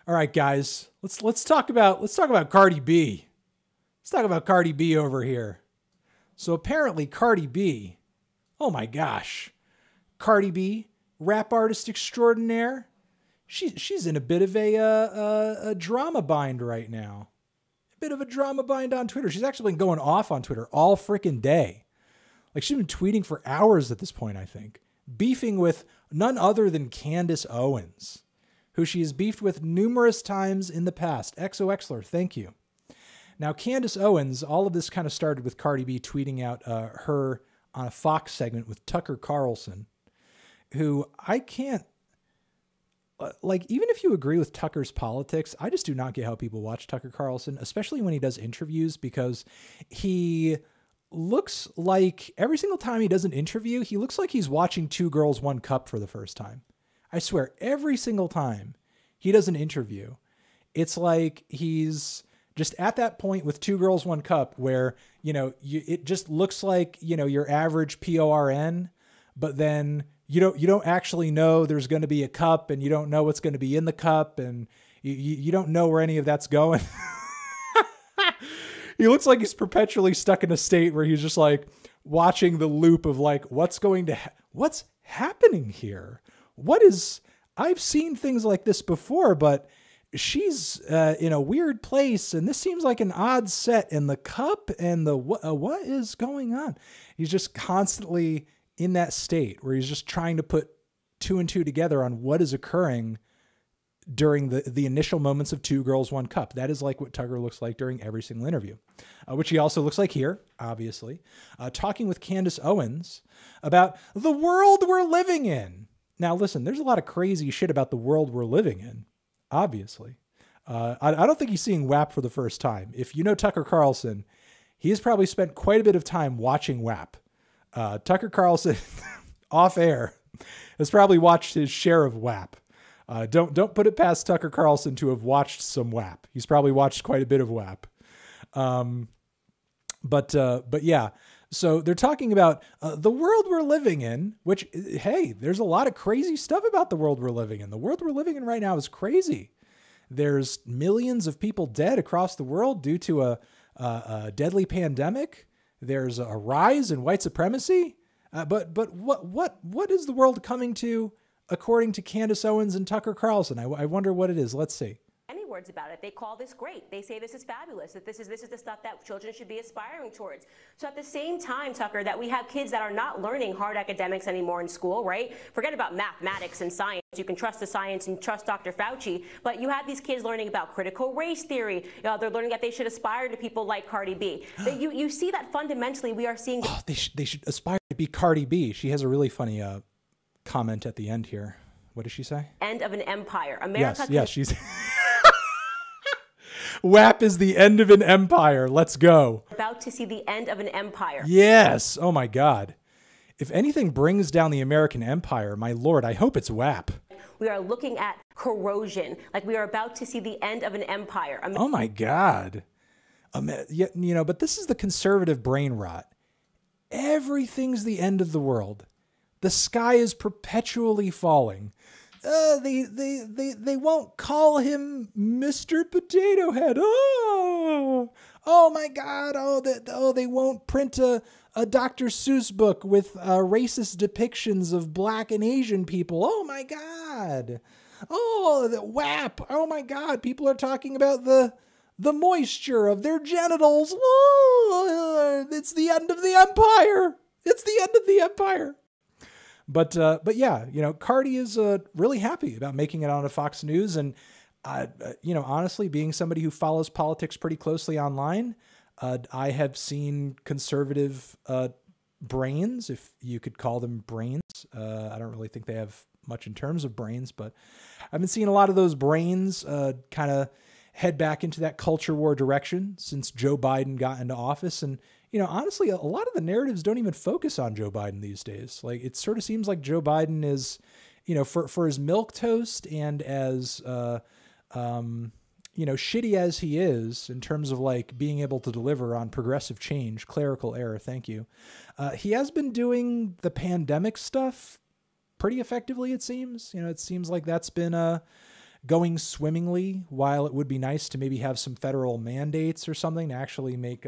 All right, guys, let's talk about Cardi B. Let's talk about Cardi B over here. So apparently Cardi B, oh my gosh, Cardi B, rap artist extraordinaire. She's in a bit of a drama bind right now. A bit of a drama bind on Twitter. She's actually been going off on Twitter all freaking day. Like she's been tweeting for hours at this point, I think. Beefing with none other than Candace Owens, who she has beefed with numerous times in the past. XOXler, thank you. Now, Candace Owens, all of this kind of started with Cardi B tweeting out her on a Fox segment with Tucker Carlson, who I can't, like, even if you agree with Tucker's politics, I just do not get how people watch Tucker Carlson, especially when he does interviews, because he looks like every single time he does an interview, he looks like he's watching Two Girls, One Cup for the first time. I swear, every single time he does an interview, it's like he's just at that point with Two Girls, One Cup where, you know, it just looks like, you know, your average PORN, but then you don't actually know there's going to be a cup, and you don't know what's going to be in the cup, and you don't know where any of that's going. He looks like he's perpetually stuck in a state where he's just like watching the loop of like, what's happening here? I've seen things like this before, but she's in a weird place, and this seems like an odd set in the cup, and what is going on? He's just constantly in that state where he's just trying to put two and two together on what is occurring during the initial moments of Two Girls, One Cup. That is like what Tucker looks like during every single interview, which he also looks like here, obviously, talking with Candace Owens about the world we're living in. Now, listen, there's a lot of crazy shit about the world we're living in, obviously. I don't think he's seeing WAP for the first time. If you know Tucker Carlson, he has probably spent quite a bit of time watching WAP. Tucker Carlson, off air, has probably watched his share of WAP. Don't put it past Tucker Carlson to have watched some WAP. He's probably watched quite a bit of WAP. But yeah, so they're talking about the world we're living in, which, hey, there's a lot of crazy stuff about the world we're living in. The world we're living in right now is crazy. There's millions of people dead across the world due to a deadly pandemic. There's a rise in white supremacy. But what is the world coming to, according to Candace Owens and Tucker Carlson? I wonder what it is. Let's see. Any words about it. They call this great. They say this is fabulous, that this is the stuff that children should be aspiring towards. So at the same time, Tucker, that we have kids that are not learning hard academics anymore in school, right? Forget about mathematics and science. You can trust the science and trust Dr. Fauci, but you have these kids learning about critical race theory. They're learning that they should aspire to people like Cardi B. That you see that fundamentally we are seeing. Oh, they should aspire to be Cardi B. She has a really funny comment at the end here. What does she say? End of an empire. America. Yes, she's. WAP is the end of an empire. Let's go. About to see the end of an empire. Yes. Oh my God. If anything brings down the American empire, my Lord, I hope it's WAP. We are looking at corrosion. Like we are about to see the end of an empire. Oh my God. You know, but this is the conservative brain rot. Everything's the end of the world. The sky is perpetually falling. They won't call him Mr. Potato Head. Oh my God. They won't print a Dr. Seuss book with racist depictions of Black and Asian people. Oh my God. Oh, the WAP. Oh my God. People are talking about the moisture of their genitals. Oh, it's the end of the empire. It's the end of the empire. But yeah, you know, Cardi is really happy about making it onto Fox News. And, you know, honestly, being somebody who follows politics pretty closely online, I have seen conservative brains, if you could call them brains. I don't really think they have much in terms of brains, but I've been seeing a lot of those brains kind of head back into that culture war direction since Joe Biden got into office. And, you know, honestly, a lot of the narratives don't even focus on Joe Biden these days. Like, it sort of seems like Joe Biden is, you know, for as milquetoast and as, you know, shitty as he is in terms of like being able to deliver on progressive change, clerical error. Thank you. He has been doing the pandemic stuff pretty effectively, it seems. You know, it seems like that's been going swimmingly, while it would be nice to maybe have some federal mandates or something to actually make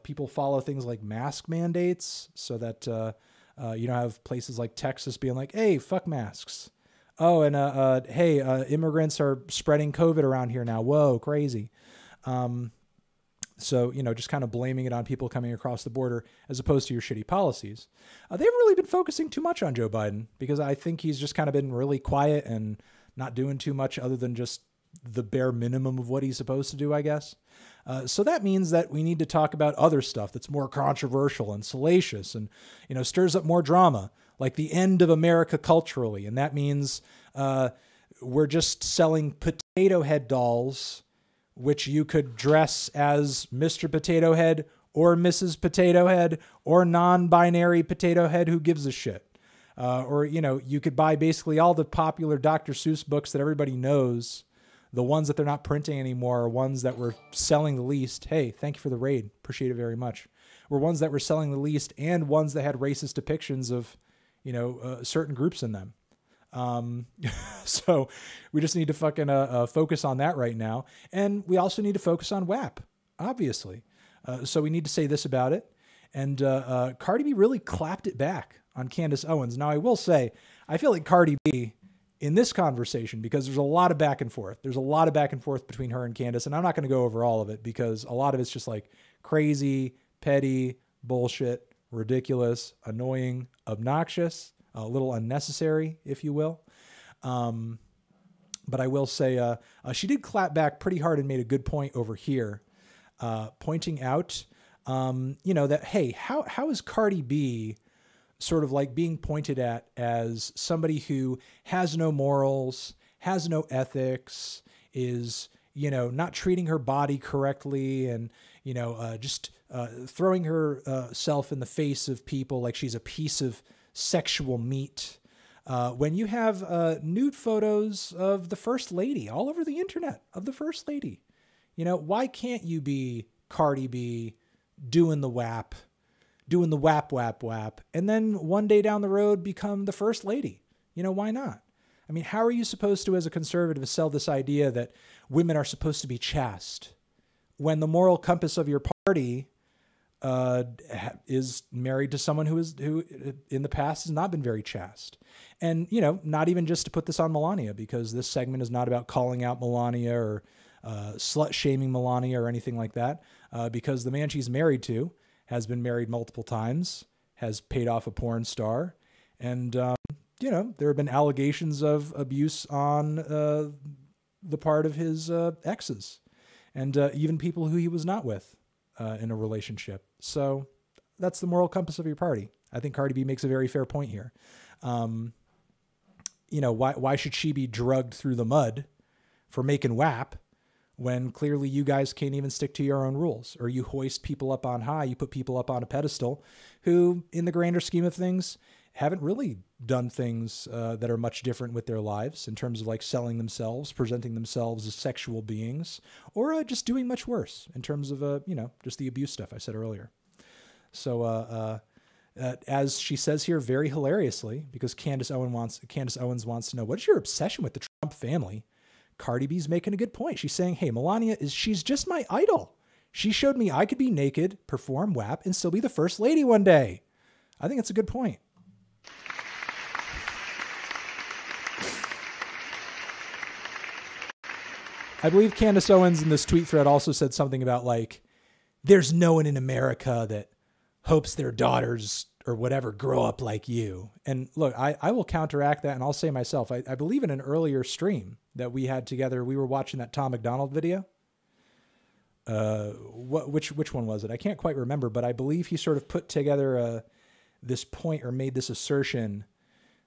people follow things like mask mandates, so that you don't have places like Texas being like, hey, fuck masks. Oh, and hey, immigrants are spreading COVID around here now. Whoa, crazy. So, just kind of blaming it on people coming across the border as opposed to your shitty policies. They haven't really been focusing too much on Joe Biden, because I think he's just kind of been really quiet and not doing too much other than just the bare minimum of what he's supposed to do, I guess. So that means that we need to talk about other stuff that's more controversial and salacious and, stirs up more drama, like the end of America culturally. And that means we're just selling potato head dolls, which you could dress as Mr. Potato Head or Mrs. Potato Head or non-binary Potato Head, who gives a shit. Or, you could buy basically all the popular Dr. Seuss books that everybody knows. The ones that they're not printing anymore are ones that were selling the least. Hey, thank you for the raid. Appreciate it very much. Were ones that were selling the least, and ones that had racist depictions of, certain groups in them. So we just need to fucking focus on that right now. And we also need to focus on WAP, obviously. So we need to say this about it. And Cardi B really clapped it back on Candace Owens. Now, I will say, I feel like Cardi B in this conversation, because there's a lot of back and forth. There's a lot of back and forth between her and Candace, and I'm not going to go over all of it because a lot of it's just like crazy, petty, bullshit, ridiculous, annoying, obnoxious, a little unnecessary, if you will. But I will say she did clap back pretty hard and made a good point over here, pointing out, that, hey, how is Cardi B sort of like being pointed at as somebody who has no morals, has no ethics, is, not treating her body correctly, and, just throwing herself in the face of people like she's a piece of sexual meat. When you have nude photos of the First Lady all over the internet, of the First Lady, why can't you be Cardi B doing the WAP, doing the WAP, and then one day down the road become the First Lady? Why not? I mean, how are you supposed to, as a conservative, sell this idea that women are supposed to be chaste when the moral compass of your party is married to someone who in the past has not been very chaste? And, not even just to put this on Melania, because this segment is not about calling out Melania or slut shaming Melania or anything like that, because the man she's married to has been married multiple times, has paid off a porn star, and, there have been allegations of abuse on the part of his exes, and even people who he was not with in a relationship. So that's the moral compass of your party. I think Cardi B makes a very fair point here. Why should she be drugged through the mud for making WAP when clearly you guys can't even stick to your own rules, or you hoist people up on high, you put people up on a pedestal who, in the grander scheme of things, haven't really done things that are much different with their lives in terms of like selling themselves, presenting themselves as sexual beings, or just doing much worse in terms of, just the abuse stuff I said earlier. So as she says here very hilariously, because Candace Owens wants to know, what's your obsession with the Trump family? Cardi B's making a good point. She's saying, hey, Melania she's just my idol. She showed me I could be naked, perform WAP, and still be the First Lady one day. I think it's a good point. I believe Candace Owens in this tweet thread also said something about like, there's no one in America that hopes their daughters or whatever grow up like you. And look, I will counteract that, and I'll say myself, I believe in an earlier stream that we had together, we were watching that Tom McDonald video. Which one was it? I can't quite remember, but I believe he sort of put together this point, or made this assertion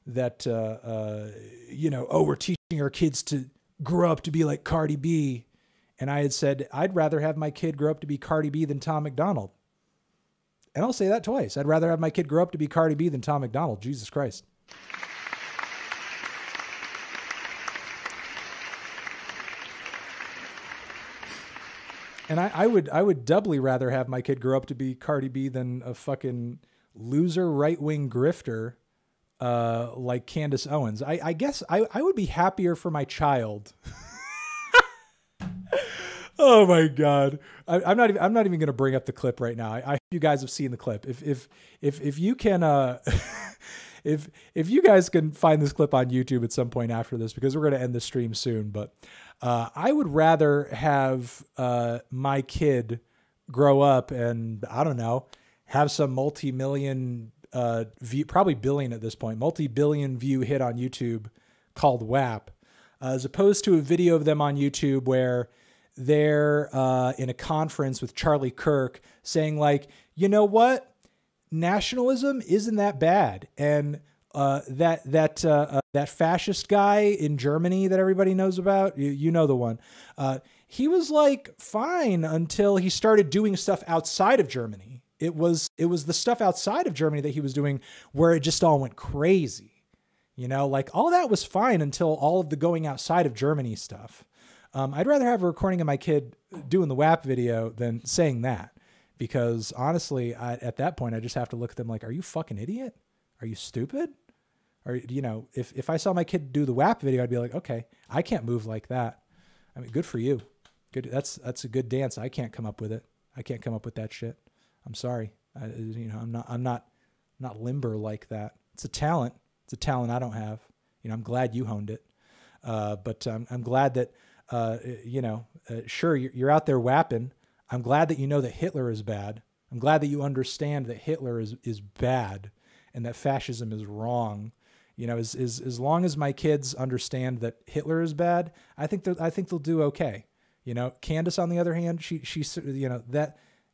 that, we're teaching our kids to grow up to be like Cardi B. And I had said, I'd rather have my kid grow up to be Cardi B than Tom McDonald. And I'll say that twice. I'd rather have my kid grow up to be Cardi B than Tom McDonald. Jesus Christ. And I would doubly rather have my kid grow up to be Cardi B than a fucking loser right-wing grifter like Candace Owens. I guess I would be happier for my child. Oh my God. I'm not even going to bring up the clip right now. I hope you guys have seen the clip. If you can, if you guys can find this clip on YouTube at some point after this, because we're going to end the stream soon, but, I would rather have, my kid grow up and I don't know, have some multi-million, view, probably billion at this point, multi-billion view hit on YouTube called WAP, as opposed to a video of them on YouTube where they're in a conference with Charlie Kirk saying like, you know what? Nationalism isn't that bad. And that fascist guy in Germany that everybody knows about, you know the one, he was like fine until he started doing stuff outside of Germany. It was the stuff outside of Germany that he was doing where it just all went crazy. You know, like all that was fine until all of the going outside of Germany stuff. I'd rather have a recording of my kid doing the WAP video than saying that, because honestly, at that point, I just have to look at them like, are you fucking idiot? Are you stupid? Or, you know, if I saw my kid do the WAP video, I'd be like, okay, I can't move like that. I mean, good for you. Good. That's a good dance. I can't come up with it. I can't come up with that shit. I'm sorry. I'm not limber like that. It's a talent. It's a talent I don't have. You know, I'm glad you honed it. But I'm glad that, sure, you're out there whapping. I'm glad that you know that Hitler is bad. I'm glad that you understand that Hitler is bad and that fascism is wrong. You know, as long as my kids understand that Hitler is bad, I think they'll do okay. You know, Candace, on the other hand, she's, you know,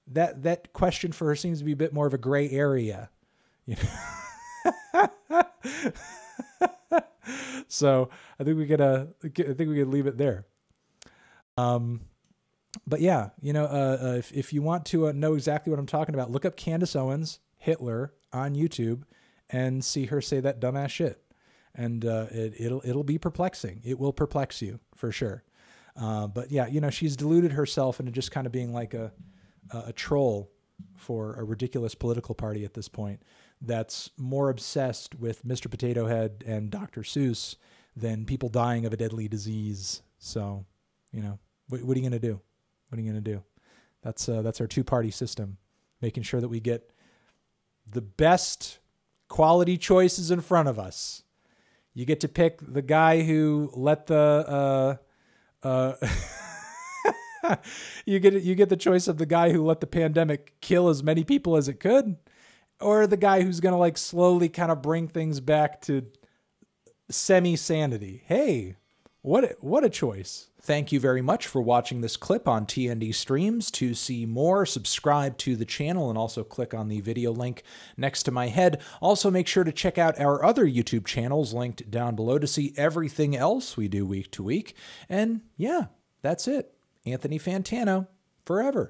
that question for her seems to be a bit more of a gray area. You know? So I think we could leave it there. But yeah, you know, if you want to know exactly what I'm talking about, look up Candace Owens, Hitler on YouTube and see her say that dumbass shit. And, it'll be perplexing. It will perplex you for sure. But yeah, you know, she's deluded herself into just kind of being like a troll for a ridiculous political party at this point that's more obsessed with Mr. Potato Head and Dr. Seuss than people dying of a deadly disease. So, you know, what are you going to do? What are you going to do? That's our two-party system, making sure that we get the best quality choices in front of us. You get to pick the guy who let the you get the choice of the guy who let the pandemic kill as many people as it could, or the guy who's going to like slowly kind of bring things back to semi-sanity. Hey, what a choice. Thank you very much for watching this clip on TND Streams. To see more, subscribe to the channel and also click on the video link next to my head. Also, make sure to check out our other YouTube channels linked down below to see everything else we do week to week. And yeah, that's it. Anthony Fantano, forever.